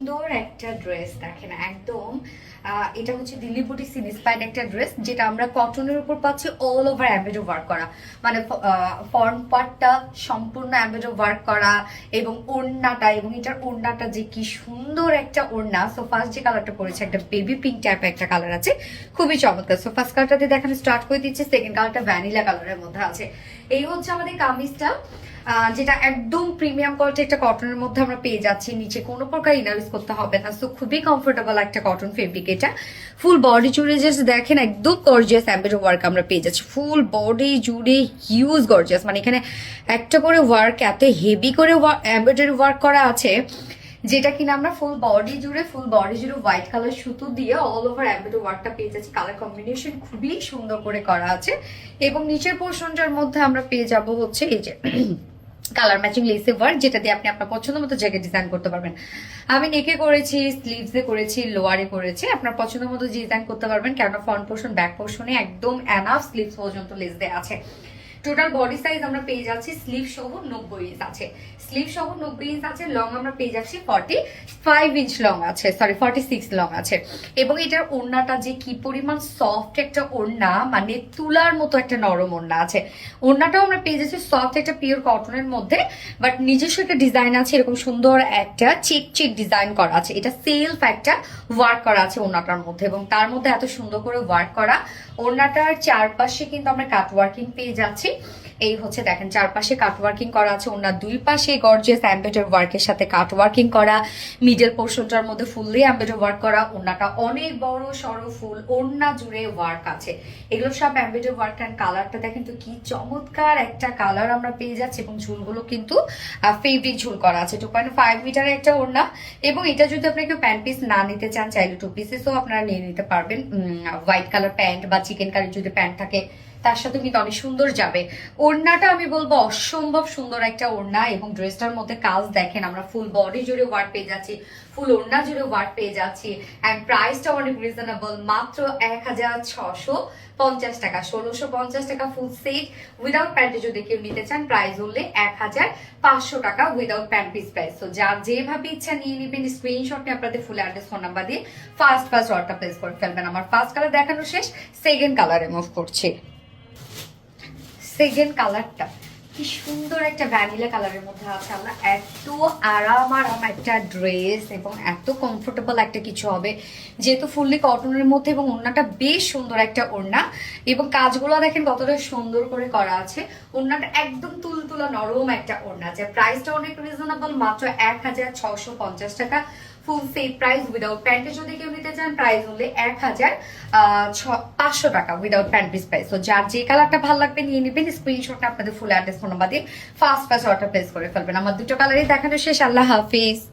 সুন্দর একটা ড্রেস দেখেন একদম। এটা হচ্ছে দিল্লি বুটিক্স ইন্সপায়ার্ড একটা ড্রেস, যেটা আমরা কটনের উপর পাচ্ছি অল ওভার এমব্রয়ডারি ওয়ার্ক করা, মানে ফ্রন্ট পার্টটা সম্পূর্ণ এমব্রয়ডারি ওয়ার্ক করা, এবং ওড়নাটা, এবং এটার ওড়নাটা যে কি সুন্দর একটা ওড়না। সো ফার্স্ট যে কালারটা পড়েছে একটা বেবি পিঙ্ক টাইপের একটা কালার আছে, খুবই চমৎকার। সো ফার্স্ট কালারটা দিয়ে দেখানো স্টার্ট করে দিচ্ছে। সেকেন্ড কালারটা ভ্যানিলা কালারের মধ্যে আছে। এই হচ্ছে আমাদের কামিজটা, যেটা একদম প্রিমিয়াম কোয়ালিটি একটা কটনের মধ্যে আমরা পেয়ে যাচ্ছি। নিচে কোনো প্রকার ইনার ইউজ করতে হবে না, সো খুবই কমফোর্টেবল একটা কটন ফেব্রিক। এটা ফুল বডি জুড়ে জাস্ট দেখেন একদম গর্জিয়াস এমব্রয়ডারি ওয়ার্ক আমরা পেয়ে যাচ্ছি। ফুল বডি জুড়ে হিউজ গর্জিয়াস, মানে এখানে একটা করে ওয়ার্ক, এত হেভি করে এমব্রয়ডারি ওয়ার্ক করা আছে, যেটা কিনা আমরা ফুল বডি জুড়ে হোয়াইট কালার সুতো দিয়ে অল ওভার এমব্রয়ডারি ওয়ার্কটা পেয়ে যাচ্ছি। কালার কম্বিনেশন খুবই সুন্দর করে করা আছে। এবং নিচের পোর্শনটার মধ্যে আমরা পেয়ে যাব হচ্ছে এই যে কালার ম্যাচিং লেসে ওয়ার্ক, যেটা দিয়ে আপনি আপনার পছন্দ মতো জায়গায় ডিজাইন করতে পারবেন। আমি নেকে করেছি, স্লিভসে করেছি, লোয়ারে করেছি, আপনার পছন্দ মতো ডিজাইন করতে পারবেন, কেননা ফ্রন্ট পোর্শন ব্যাক পোর্শনে একদম এনাফ স্লিভস পর্যন্ত লেস দেওয়া আছে। টোটাল বডি সাইজ আমরা পেয়ে যাচ্ছি স্লিভ সহ 90 ইঞ্চ আছে, স্লিভ সহ 90 ইঞ্চ আছে। লং আমরা পেয়ে যাচ্ছি 45 ইঞ্চ লং আছে, সরি 46 লং আছে। এবং এটার ওড়নাটা যে কি পরিমাণ সফট একটা ওড়না, মানে তুলার মতো একটা নরম ওড়না আছে। ওড়নাটাও আমরা পেয়ে যাচ্ছি সফট একটা পিওর কটনের মধ্যে, বাট নিজস্ব একটা ডিজাইন আছে, এরকম সুন্দর একটা চেক ডিজাইন করা আছে। এটা সেলফ একটা ওয়ার্ক করা আছে ওড়নাটার মধ্যে, এবং তার মধ্যে এত সুন্দর করে ওয়ার্ক করা। ওড়নাটার চারপাশে কিন্তু আমরা কাট ওয়ার্কিং পেয়ে যাচ্ছি। এই হচ্ছে দেখেন চারপাশে কাট ওয়ার্কিং করা আছে, ওনার দুই পাশে গর্জিয়াস এমব্রয়ডারি ওয়ার্কের সাথে কাট ওয়ার্কিং করা, মিডল পোর্শনটার মধ্যে ফুললি এমব্রয়ডারি ওয়ার্ক করা। ওনাটা অনেক বড় সরো ফুল ওড়না জুড়ে ওয়ার্ক আছে, এগুলো সব এমব্রয়ডারি ওয়ার্ক। অ্যান্ড কালারটা দেখেন তো কি চমৎকার একটা কালার আমরা পেয়ে যাচ্ছি। এবং ঝুলগুলো কিন্তু ফেব্রিক ঝুল করা আছে। 2.5 মিটারের একটা ওড়না। এবং এটা যদি আপনি কেউ প্যান্ট পিস না নিতে চান, চাইলে 2 পিসেসও আপনারা নিয়ে নিতে পারবেন। হোয়াইট কালার প্যান্ট বা চিকেন কারি যদি প্যান্ট থাকে, তার সাথে কিন্তু অনেক সুন্দর যাবে। ওড়নাটা আমি বলবো অসম্ভব সুন্দর একটা ওড়না। এবং ড্রেসটার মধ্যে কাজ দেখেন, আমরা ফুল বডি জুড়ে ওয়ার্ক পেয়ে যাচ্ছি, ফুল ওড়না জুড়ে ওয়ার্ক পেয়ে যাচ্ছি। অ্যান্ড প্রাইসটা অনেক রিজনেবল, মাত্র 1650 টাকা। 1650 টাকা ফুল সেট উইদাউট প্যান্টে যদি কেউ নিতে চান, প্রাইস হলে 1500 টাকা উইদাউট প্যান্ট পিস প্রাইস। তো যার যেভাবে ইচ্ছা নিয়ে নেবেন, স্ক্রিনশট নিয়ে আপনাদের ফুল অ্যাড্রেস ফোন নাম্বার দিয়ে ফার্স্ট অর্ডার প্লেস করে ফেলবেন। আমার ফার্স্ট কালার দেখানো শেষ, সেকেন্ড কালারে মুভ করছি। সেকেন্ড কালারটা কি সুন্দর একটা ভ্যানিলা কালারের মধ্যে আছে। আমরা এত আরাম একটা ড্রেস, এবং এত কমফোর্টেবল একটা কিছু হবে, যেহেতু ফুললি কটনের মধ্যে, এবং ওড়নাটা বেশ সুন্দর একটা ওড়না। এবং কাজগুলো দেখেন কতটা সুন্দর করে করা আছে। ওড়নাটা একদম তুলতুলা নরম একটা ওড়না আছে। প্রাইসটা অনেক রিজনেবল, মাত্র 1650 টাকা ফুল সেট প্রাইস উইদাউট প্যান্টে যদি কেউ নিতে চান, প্রাইস হলে 1500 টাকা উইদাউট প্যান্ট পিস প্রাইস। তো যার যে কালারটা ভালো লাগবে নিয়ে নেবেন, স্ক্রিনশটটা আপনাদের ফুল অ্যাড্রেস ফোন নাম্বার দিয়ে ফার্স্ট অর্ডার প্লেস করে ফেলবেন। আমার দুটো কালারই দেখানো শেষ। আল্লাহ হাফিজ।